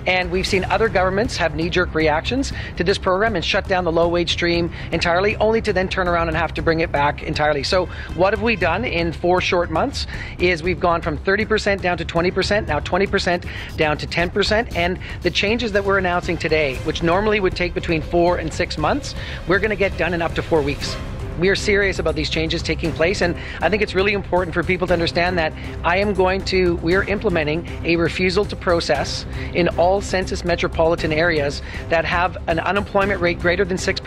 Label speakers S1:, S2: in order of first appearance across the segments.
S1: And we've seen other governments have knee-jerk reactions to this program and shut down the low-wage stream entirely, only to then turn around and have to bring it back entirely. So what have we done in 4 short months is we've gone from 30% down to 20%, now 20% down to 10%. And the changes that we're announcing today, which normally would take between 4 and 6 months, we're going to get done in up to 4 weeks. We are serious about these changes taking place, and I think it's really important for people to understand that we are implementing a refusal to process in all census metropolitan areas that have an unemployment rate greater than 6%.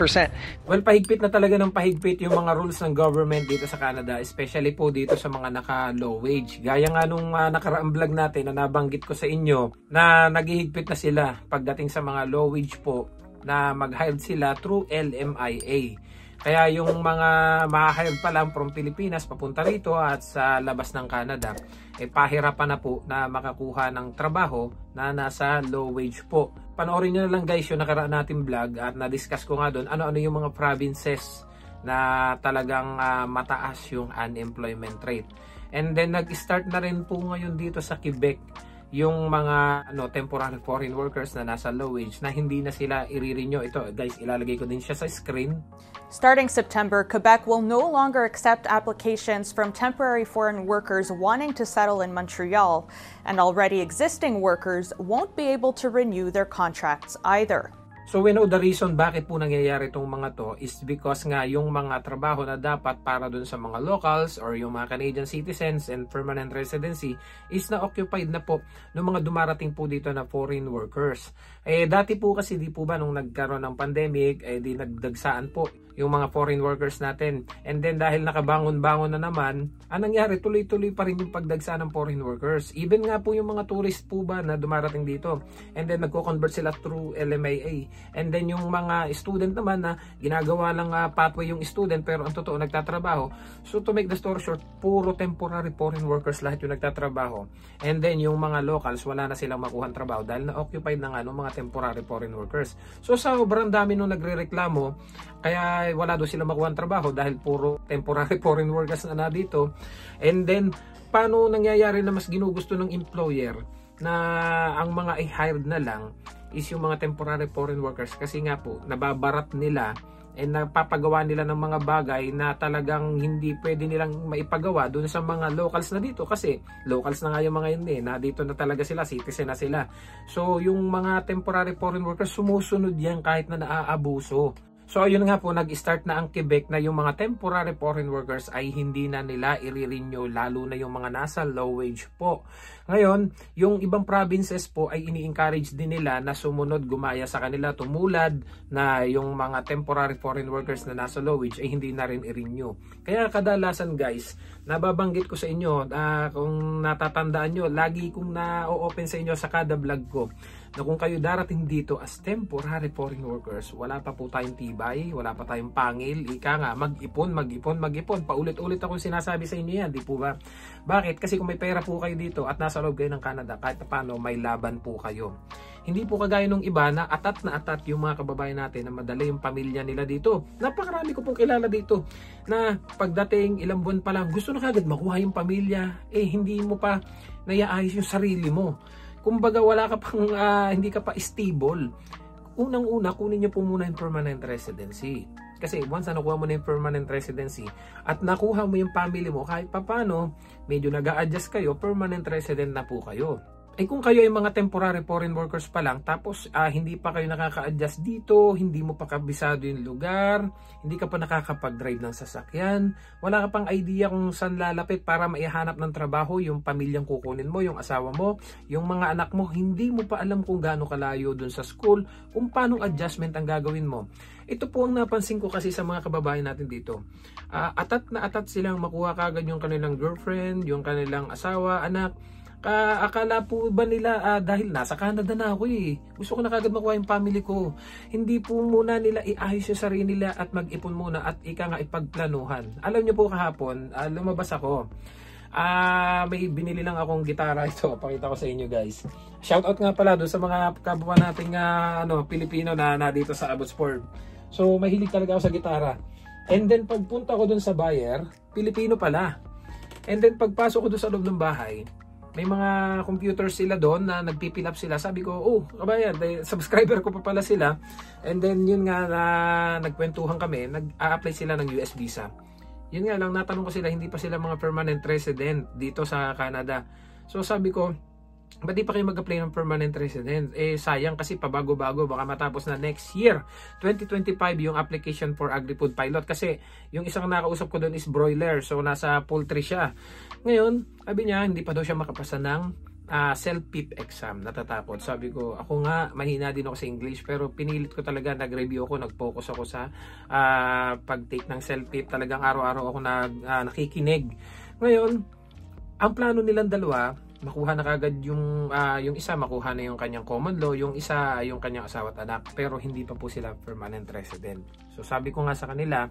S2: Well, pahigpit na talaga ng pahigpit yung mga rules ng government dito sa Canada, especially po dito sa mga naka-low wage. Gaya nga nung nakaraang vlog natin na nabanggit ko sa inyo na naghihigpit na sila pagdating sa mga low wage po na mag-hired sila through LMIA. Kaya yung mga ma-hired pa lang from Pilipinas papunta rito at sa labas ng Canada, pahirapan na po na makakuha ng trabaho na nasa low wage po. Panoorin nyo na lang guys yung nakaraan natin vlog at na-discuss ko nga doon ano-ano yung mga provinces na talagang mataas yung unemployment rate. And then nag-start na rin po ngayon dito sa Quebec yung mga temporary foreign workers na nasa low wage na hindi na sila i-renew. Ito guys, ilalagay ko din siya sa screen.
S3: Starting September, Quebec will no longer accept applications from temporary foreign workers wanting to settle in Montreal, and already existing workers won't be able to renew their contracts either.
S2: So we know the reason bakit po nangyayari itong mga to is because nga yung mga trabaho na dapat para dun sa mga locals or yung mga Canadian citizens and permanent residency is na-occupied na po ng mga dumarating po dito na foreign workers. Dati po kasi di po ba nung nagkaroon ng pandemic, di nagdagsaan po yung mga foreign workers natin. And then dahil nakabangon-bangon na naman, anong nangyari? Tuloy-tuloy pa rin yung pagdagsa ng foreign workers. Even nga po yung mga tourist po ba na dumarating dito. And then nagko-convert sila through LMIA. And then yung mga student naman na ginagawa lang pathway yung student pero ang totoo nagtatrabaho. So to make the story short, puro temporary foreign workers lahat yung nagtatrabaho. And then yung mga locals, wala na silang makuha trabaho dahil na-occupied na nga ng mga temporary foreign workers. So sobrang dami nung nagre-reklamo, kaya wala doon sila makuha trabaho dahil puro temporary foreign workers na dito. And then, paano nangyayari na mas ginugusto ng employer na ang mga i-hired na lang is yung mga temporary foreign workers kasi nga po, nababarat nila and napapagawa nila ng mga bagay na talagang hindi pwede nilang maipagawa doon sa mga locals na dito kasi locals na nga yung mga yun na dito na talaga sila, citizen na sila. So, yung mga temporary foreign workers, sumusunod yan kahit na naaabuso. So ayun nga po, nag-start na ang Quebec na yung mga temporary foreign workers ay hindi na nila i-renew lalo na yung mga nasa low wage po. Ngayon, yung ibang provinces po ay ini-encourage din nila na sumunod gumaya sa kanila tumulad na yung mga temporary foreign workers na nasa low wage ay hindi na rin i-renew. Kaya kadalasan guys, nababanggit ko sa inyo, kung natatandaan nyo, lagi kong na-open sa inyo sa kada vlog ko na kung kayo darating dito as temporary foreign workers, wala pa po tayong tibay, wala pa tayong pangil, ika nga, mag-ipon, paulit-ulit ako sinasabi sa inyo yan, di po ba? Bakit? Kasi kung may pera po kayo dito at nasa loob kayo ng Canada, kahit paano may laban po kayo. Hindi po kagaya nung iba na atat yung mga kababayan natin na madala yung pamilya nila dito. Napakarami ko pong kilala dito na pagdating ilang buwan pa lang, gusto na kagad makuha yung pamilya, hindi mo pa naiaayos yung sarili mo. Kumbaga wala ka pang, hindi ka pa stable. Unang-una, kunin nyo po muna yung permanent residency. Kasi once na nakuha mo na yung permanent residency at nakuha mo yung family mo, kahit papano, medyo nag-a-adjust kayo, permanent resident na po kayo. Kung kayo ay mga temporary foreign workers pa lang, tapos hindi pa kayo nakaka-adjust dito, hindi mo pa kabisado yung lugar, hindi ka pa nakakapag-drive ng sasakyan, wala ka pang idea kung saan lalapit para maihanap ng trabaho, yung pamilyang kukunin mo, yung asawa mo, yung mga anak mo, hindi mo pa alam kung gaano kalayo dun sa school, kung paano adjustment ang gagawin mo. Ito po ang napansin ko kasi sa mga kababayan natin dito. Atat na atat silang makuha kagad yung kanilang girlfriend, yung kanilang asawa, anak. Akala po ba nila dahil nasa Canada na ako gusto ko na kagad makuha yung family ko. Hindi po muna nila iayos yung sarili nila at mag-ipon muna at ika nga ipagplanuhan. Alam niyo po kahapon, lumabas ako. May binili lang akong gitara ito. Pakita ko sa inyo guys. Shoutout nga pala doon sa mga kababayan nating Pilipino na dito sa Abbotsford. So mahilig talaga ako sa gitara. And then pagpunta ko doon sa buyer, Pilipino pala. And then pagpasok ko doon sa loob ng bahay, may mga computers sila doon na nagpipill up sila. Sabi ko, oh, kabayan, subscriber ko pa pala sila. And then yun nga na nagkwentuhan kami, nag-a-apply sila ng US visa. Yun nga lang, natanong ko sila, hindi pa sila mga permanent resident dito sa Canada. So sabi ko, ba't di pa kayo mag-apply ng permanent resident? Eh sayang kasi pabago-bago, baka matapos na next year 2025 yung application for agri-food pilot. Kasi yung isang nakausap ko doon is broiler, so nasa poultry siya. Ngayon, sabi niya hindi pa daw siya makapasa ng self-PIP exam, natatakot. Sabi ko, ako nga mahina din ako sa English, pero pinilit ko talaga, nag-review ako, nag-focus ako sa pag-take ng self-PIP. Talagang araw-araw ako nakikinig. Ngayon, ang plano nilang dalawa, makuha na kagad yung isa makuha na yung kanyang common law, yung isa yung kanyang asawa at anak, pero hindi pa po sila permanent resident. So sabi ko nga sa kanila,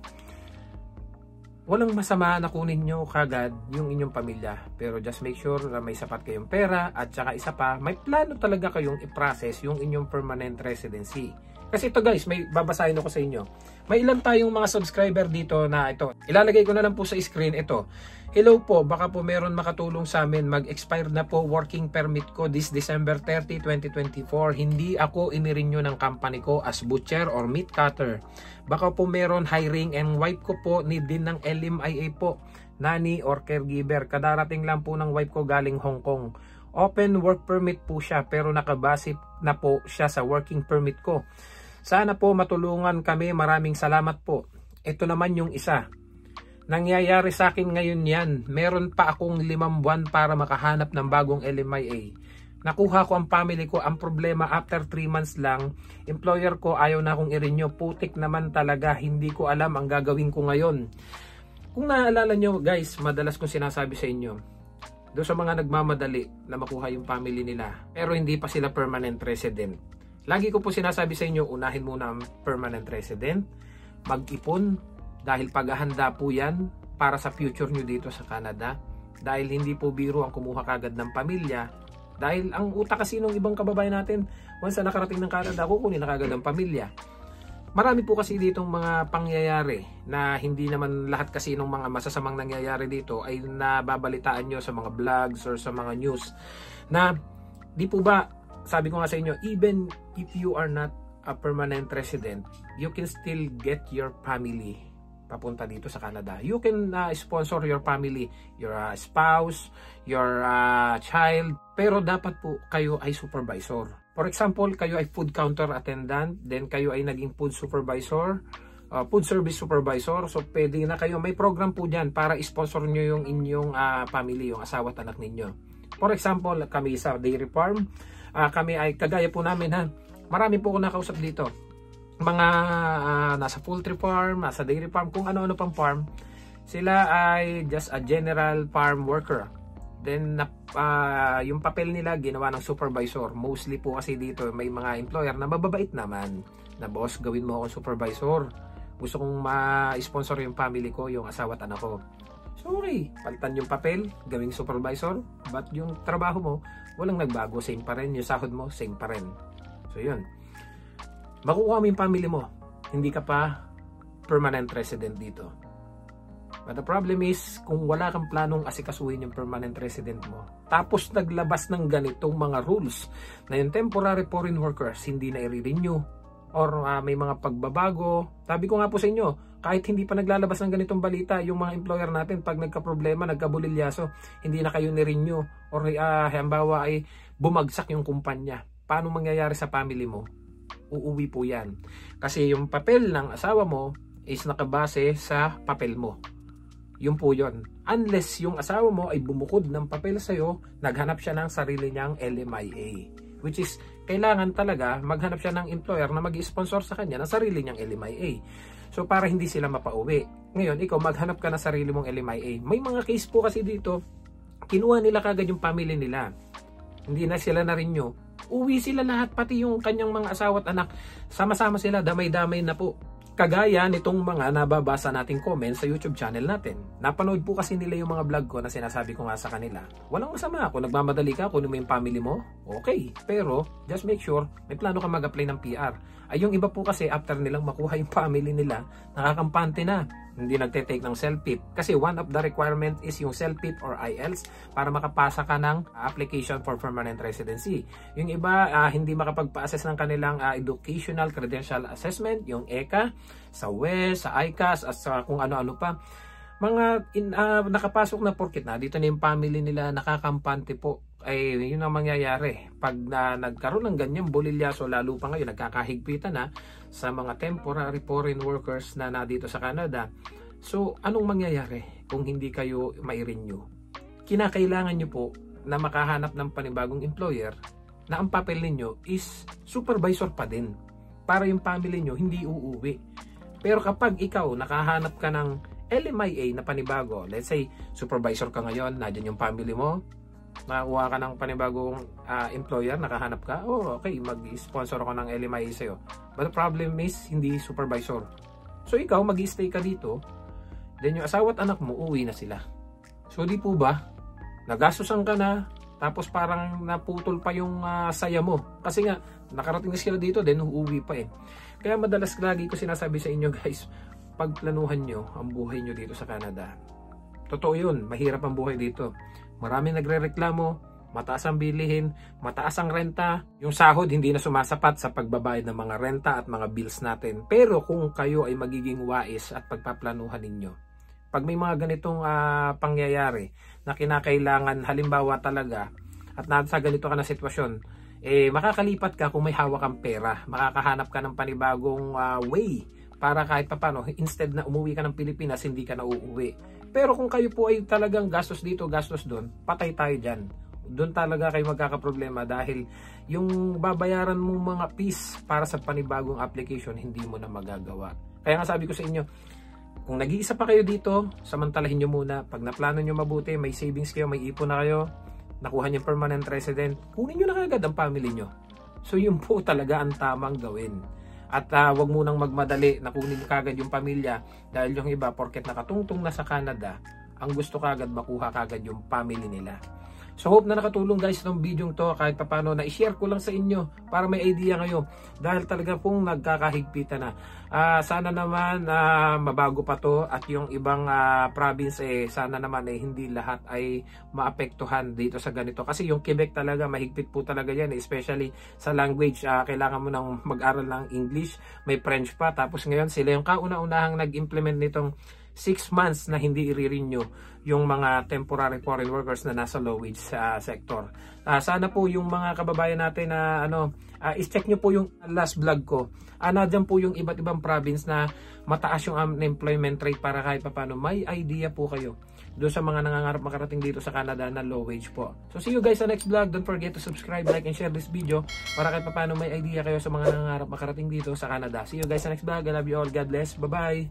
S2: walang masama na kunin nyo kagad yung inyong pamilya, pero just make sure na may sapat kayong pera, at saka isa pa, may plano talaga kayong i-process yung inyong permanent residency. Kasi ito guys, may babasahin ako sa inyo. May ilan tayong mga subscriber dito na ito. Ilalagay ko na lang po sa screen ito. Hello po, baka po meron makatulong sa amin. Mag-expire na po working permit ko this December 30, 2024. Hindi ako inirenew ng company ko as butcher or meat cutter. Baka po meron hiring, and wife ko po need din ng LMIA po. Nanny or caregiver. Kadarating lang po ng wife ko galing Hong Kong. Open work permit po siya, pero nakabase na po siya sa working permit ko. Sana po matulungan kami. Maraming salamat po. Ito naman yung isa. Nangyayari sa akin ngayon yan. Meron pa akong 5 buwan para makahanap ng bagong LMIA. Nakuha ko ang family ko. Ang problema, after 3 months lang, employer ko ayaw na akong i-renew. Putik naman talaga. Hindi ko alam ang gagawin ko ngayon. Kung naaalala nyo guys, madalas kong sinasabi sa inyo, doon sa mga nagmamadali na makuha yung family nila, pero hindi pa sila permanent resident. Lagi ko po sinasabi sa inyo, unahin muna ang permanent resident, mag-ipon, dahil paghahanda po yan para sa future nyo dito sa Canada. Dahil hindi po biro ang kumuha kagad ng pamilya. Dahil ang utak kasi ng ibang kababayan natin, once na nakarating ng Canada, kukunin na kagad ang pamilya. Marami po kasi ditong mga pangyayari na hindi naman lahat kasi ng mga masasamang nangyayari dito ay nababalitaan nyo sa mga vlogs or sa mga news. Na di po ba, sabi ko nga sa inyo, even if you are not a permanent resident, you can still get your family papunta dito sa Canada. You can sponsor your family, your spouse, your child, pero dapat po kayo ay supervisor. For example, kayo ay food counter attendant, then kayo ay naging food supervisor, food service supervisor, so pwede na kayo, may program po dyan para sponsor nyo yung inyong family, yung asawa at anak ninyo. For example, kami sa dairy farm, kami ay kagaya po namin ha, marami po ako nakausap dito. Mga nasa poultry farm, nasa dairy farm, kung ano-ano pang farm, sila ay just a general farm worker. Then yung papel nila ginawa ng supervisor. Mostly po kasi dito may mga employer na mababait naman, na boss, gawin mo akong supervisor, gusto kong ma-sponsor yung family ko, yung asawa at anak ko. So okay, palitan yung papel, gawing supervisor, but yung trabaho mo walang nagbago, same pa rin, yung sahod mo same pa rin. So yun, makukuha mo yung family mo, hindi ka pa permanent resident dito. But the problem is, kung wala kang planong asikasuhin yung permanent resident mo, tapos naglabas ng ganitong mga rules na yung temporary foreign workers hindi na i-renew or may mga pagbabago. Sabi ko nga po sa inyo, kahit hindi pa naglalabas ng ganitong balita, yung mga employer natin pag nagka-problema, nagkabulilyaso, hindi na kayo ni-renew or halimbawa ay bumagsak yung kumpanya, paano mangyayari sa family mo? Uuwi po yan. Kasi yung papel ng asawa mo is nakabase sa papel mo. Yun po yun. Unless yung asawa mo ay bumukod ng papel sa'yo, naghanap siya ng sarili niyang LMIA. Which is, kailangan talaga maghanap siya ng employer na mag-sponsor sa kanya ng sarili niyang LMIA. So, para hindi sila mapauwi. Ngayon, ikaw maghanap ka ng sarili mong LMIA. May mga case po kasi dito, kinuha nila kagad yung family nila. Hindi na sila na-renew. Uwi sila lahat, pati yung kanyang mga asawa at anak. Sama-sama sila, damay-damay na po. Kagaya nitong mga nababasa nating comments sa YouTube channel natin. Napanood po kasi nila yung mga vlog ko na sinasabi ko nga sa kanila. Walang masama, kung nagmamadali ka, kunin mo yung family mo, okay. Pero, just make sure, may plano ka mag-apply ng PR. Ay yung iba po kasi, after nilang makuha yung family nila, nakakampante na. hindi nagte-take ng CELPIP. Kasi one of the requirement is yung CELPIP or IELTS para makapasa ka ng application for permanent residency. Yung iba, hindi makapagpa-assess ng kanilang educational credential assessment, yung ECA, sa WES, sa ICAS, at sa kung ano-ano pa. Mga nakapasok na porkit na dito na yung family nila nakakampante po, ay yun ang mangyayari pag nagkaroon ng ganyang bolilyaso, lalo pa ngayon nagkakahigpitan na sa mga temporary foreign workers na dito sa Canada. So anong mangyayari kung hindi kayo mai-renew? Kinakailangan nyo po na makahanap ng panibagong employer na ang papel ninyo is supervisor pa din para yung family nyo hindi uuwi. Pero kapag ikaw nakahanap ka ng LMIA na panibago, let's say supervisor ka ngayon, nadyan yung family mo, nakakuha ka ng panibagong employer, nakahanap ka, okay, mag-sponsor ako ng LMIA sa'yo. But the problem is, hindi supervisor. So ikaw, mag-stay ka dito, then yung asawa at anak mo, uwi na sila. So di po ba, nagastusan ka na, tapos parang naputol pa yung saya mo. Kasi nga, nakarating na sila dito, then uuwi pa eh. Kaya madalas lagi ko sinasabi sa inyo guys, pagplanuhan nyo ang buhay nyo dito sa Canada. Totoo yun, mahirap ang buhay dito. Marami nagrereklamo, mataas ang bilihin, mataas ang renta, yung sahod hindi na sumasapat sa pagbabayad ng mga renta at mga bills natin. Pero kung kayo ay magiging wais at pagpaplanuhan ninyo, pag may mga ganitong pangyayari na kinakailangan halimbawa talaga at nasa ganito ka na sitwasyon, makakalipat ka kung may hawak kang pera, makakahanap ka ng panibagong way para kahit papano, instead na umuwi ka ng Pilipinas, hindi ka na uuwi. Pero kung kayo po ay talagang gastos dito, gastos doon, patay tayo dyan. Doon talaga kayo magkakaproblema dahil yung babayaran mong mga fees para sa panibagong application, hindi mo na magagawa. Kaya nga sabi ko sa inyo, kung nag-iisa pa kayo dito, samantalahin nyo muna. Pag naplano nyo mabuti, may savings kayo, may ipon na kayo, nakuha nyo permanent resident, kunin nyo na kagad ang family nyo. So yun po talaga ang tamang gawin. At wag munang magmadali na kunin kagad yung pamilya dahil yung iba porket nakatungtong na sa Canada, ang gusto kagad makuha kagad yung family nila. So hope na nakatulong guys ng video to, kahit papano na i-share ko lang sa inyo para may idea kayo dahil talaga pong nagkakahigpitan na. Sana naman mabago pa to at yung ibang province sana naman hindi lahat ay maapektuhan dito sa ganito. Kasi yung Quebec talaga mahigpit po talaga yan, especially sa language. Kailangan mo nang mag-aral ng English, may French pa, tapos ngayon sila yung kauna-unahang nag-implement nitong 6 months na hindi i-renew yung mga temporary foreign workers na nasa low wage sector. Sana po yung mga kababayan natin na is-check nyo po yung last vlog ko. Nandiyan po yung iba't ibang province na mataas yung unemployment rate para kahit paano may idea po kayo doon sa mga nangangarap makarating dito sa Canada na low wage po. So see you guys sa next vlog. Don't forget to subscribe, like, and share this video para kahit paano may idea kayo sa mga nangangarap makarating dito sa Canada. See you guys sa next vlog. I love you all. God bless. Bye-bye.